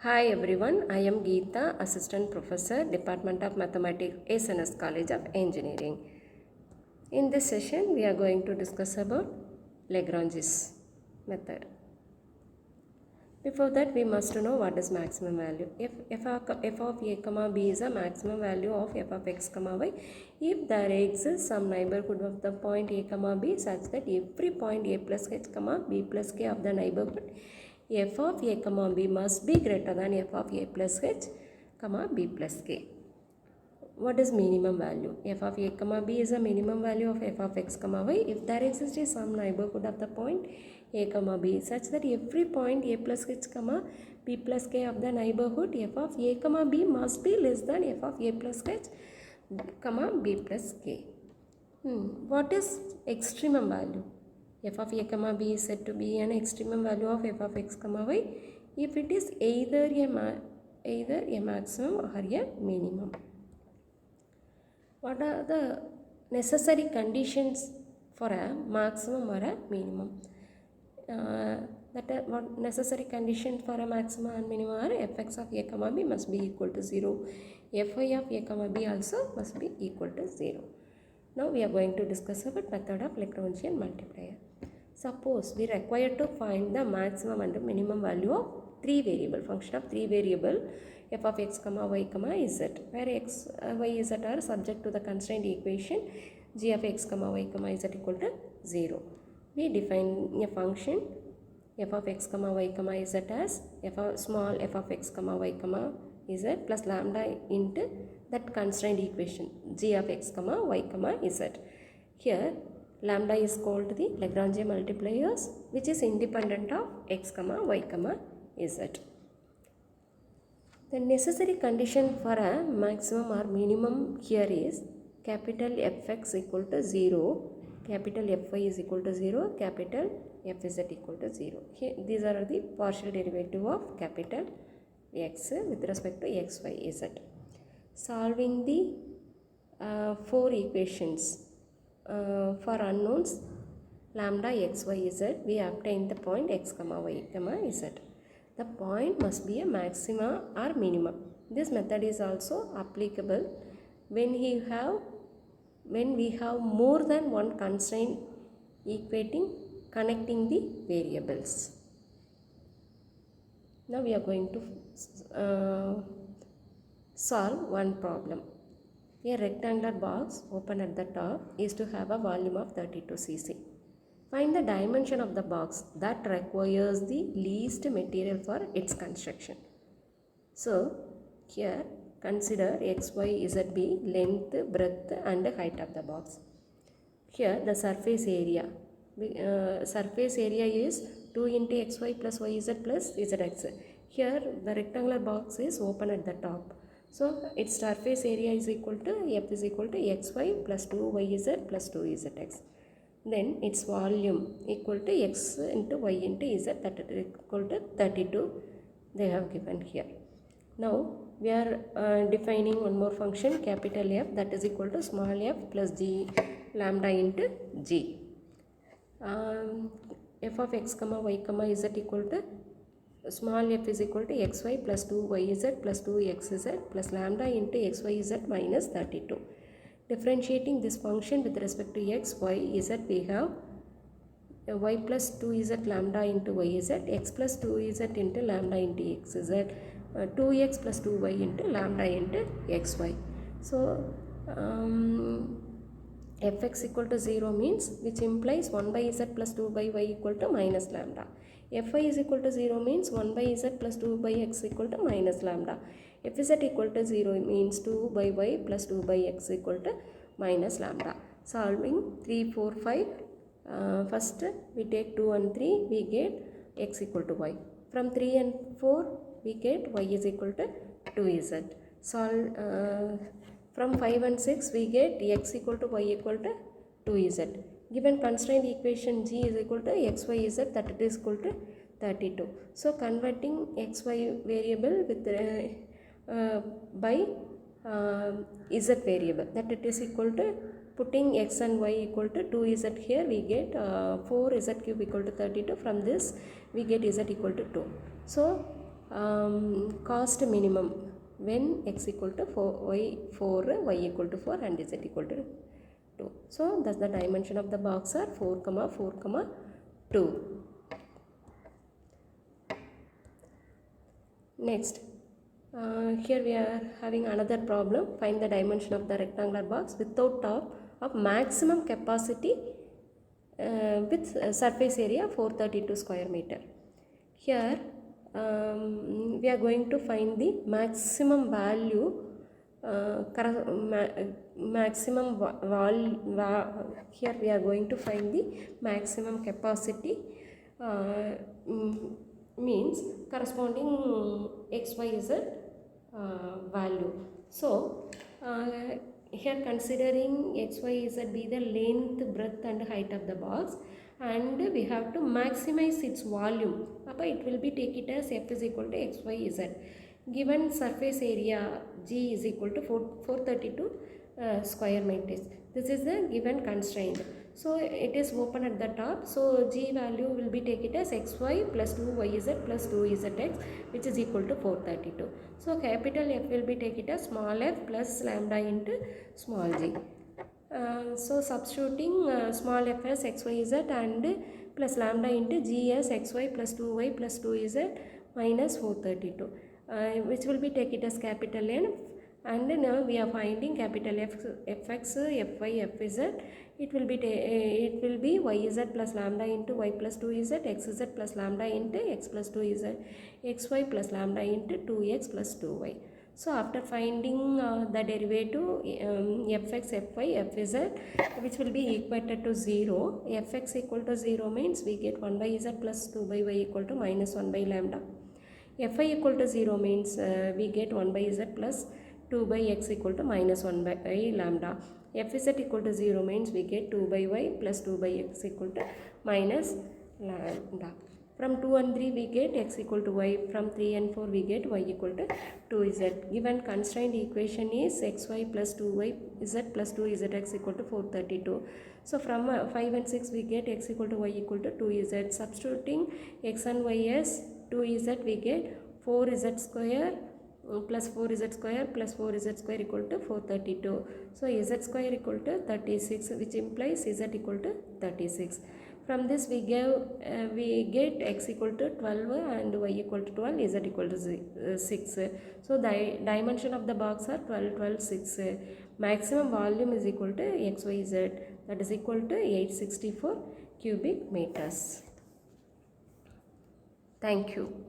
Hi everyone, I am Geetha, Assistant Professor, Department of Mathematics, SNS College of Engineering. In this session, we are going to discuss about Lagranges method. Before that, we must know what is maximum value. If f of a comma b is a maximum value of f of x comma y, if there exists some neighborhood of the point a comma b such that every point a plus h comma b plus k of the neighborhood f of a comma b must be greater than f of a plus h comma b plus k. What is minimum value? F of a comma b is a minimum value of f of x comma y if there exists some neighborhood of the point a comma b such that every point a plus h comma b plus k of the neighborhood f of a comma b must be less than f of a plus h comma b plus k. What is extremum value? F of a comma b is said to be an extremum value of f of x comma y if it is either a maximum or a minimum. What are the necessary conditions for a maximum or a minimum? What necessary conditions for a maximum and minimum are fx of a comma b must be equal to 0. Fy of a comma b also must be equal to 0. Now we are going to discuss about method of Lagrangian multiplier. Suppose we require to find the maximum and minimum value of function of three variable f of x comma y comma z, where x, y, z are subject to the constraint equation g of x comma y comma z equal to 0. We define a function f of x comma y comma z as small f of x comma y comma z plus lambda into that constraint equation g of x comma y comma z. Here lambda is called the Lagrange multipliers which is independent of x comma y comma z. The necessary condition for a maximum or minimum here is capital Fx equal to 0, capital Fy is equal to 0, capital Fz equal to 0. Here, these are the partial derivative of capital X with respect to x, y, z. Solving the four equations for unknowns lambda x, y, z, we obtain the point x comma y comma z. The point must be a maxima or minimum. This method is also applicable when we have more than one constraint connecting the variables. Now we are going to solve one problem. A rectangular box open at the top is to have a volume of 32 cc. Find the dimension of the box that requires the least material for its construction. So, here consider x, y, z, b, length, breadth and height of the box. Here the surface area. Surface area is 2 into xy plus yz plus zx. Here the rectangular box is open at the top. So, its surface area is equal to f is equal to xy plus 2yz plus 2zx. Then its volume equal to x into y into z, that is equal to 32 they have given here. Now we are defining one more function capital F, that is equal to small f plus g lambda into g. F of x comma y comma z equal to small f is equal to xy plus 2yz plus 2xz plus lambda into xyz minus 32. Differentiating this function with respect to x, y, z, we have y plus 2z lambda into yz, x plus 2z into lambda into xz, 2x plus 2y into lambda into xy. So, fx equal to 0 means, which implies 1 by z plus 2 by y equal to minus lambda. Fy is equal to 0 means 1 by z plus 2 by x equal to minus lambda. Fz equal to 0 means 2 by y plus 2 by x equal to minus lambda. Solving 3, 4, 5. First we take 2 and 3, we get x equal to y. From 3 and 4 we get y is equal to 2z. Solve from 5 and 6 we get x equal to y equal to 2z. Given constraint equation g is equal to xyz, that it is equal to 32. So converting xy variable with by z variable, that it is equal to, putting x and y equal to 2z here, we get 4z cube equal to 32. From this we get z equal to 2. So cost minimum when x equal to 4, y equal to 4 and z equal to 2. So thus the dimension of the box are 4, 4, 2. Next, here we are having another problem. Find the dimension of the rectangular box without top of maximum capacity with surface area 432 square meter. Here we are going to find the maximum value, maximum here we are going to find the maximum capacity, means corresponding xyz value. So here considering xyz be the length, breadth and height of the box, and we have to maximize its volume. It will be take it as f is equal to xyz. Given surface area g is equal to 432 square meters. This is the given constraint. So it is open at the top. So g value will be take it as xy plus 2yz plus 2zx, which is equal to 432. So capital F will be take it as small f plus lambda into small g. So substituting small f as xyz and plus lambda into g as xy plus 2y plus 2z minus 432, which will be take it as capital N. And now we are finding capital fx, fy, fz. It will be yz plus lambda into y plus 2z, xz plus lambda into x plus 2z, xy plus lambda into 2x plus 2y. So after finding the derivative fx, fy, fz, which will be equated to 0, fx equal to 0 means we get 1 by z plus 2 by y equal to minus 1 by lambda. Fy equal to 0 means we get 1 by z plus 2 by x equal to minus 1 by lambda. Fz equal to 0 means we get 2 by y plus 2 by x equal to minus lambda. From 2 and 3 we get x equal to y. From 3 and 4 we get y equal to 2z. Given constraint equation is xy plus 2y z plus 2zx equal to 432. So from 5 and 6 we get x equal to y equal to 2z. Substituting x and y as 2z, we get 4z square plus 4z square plus 4z square equal to 432. So z square equal to 36, which implies z equal to 36. From this we get x equal to 12 and y equal to 12, z equal to 6. So the dimension of the box are 12, 12, 6. Maximum volume is equal to xyz, that is equal to 864 cubic meters. Thank you.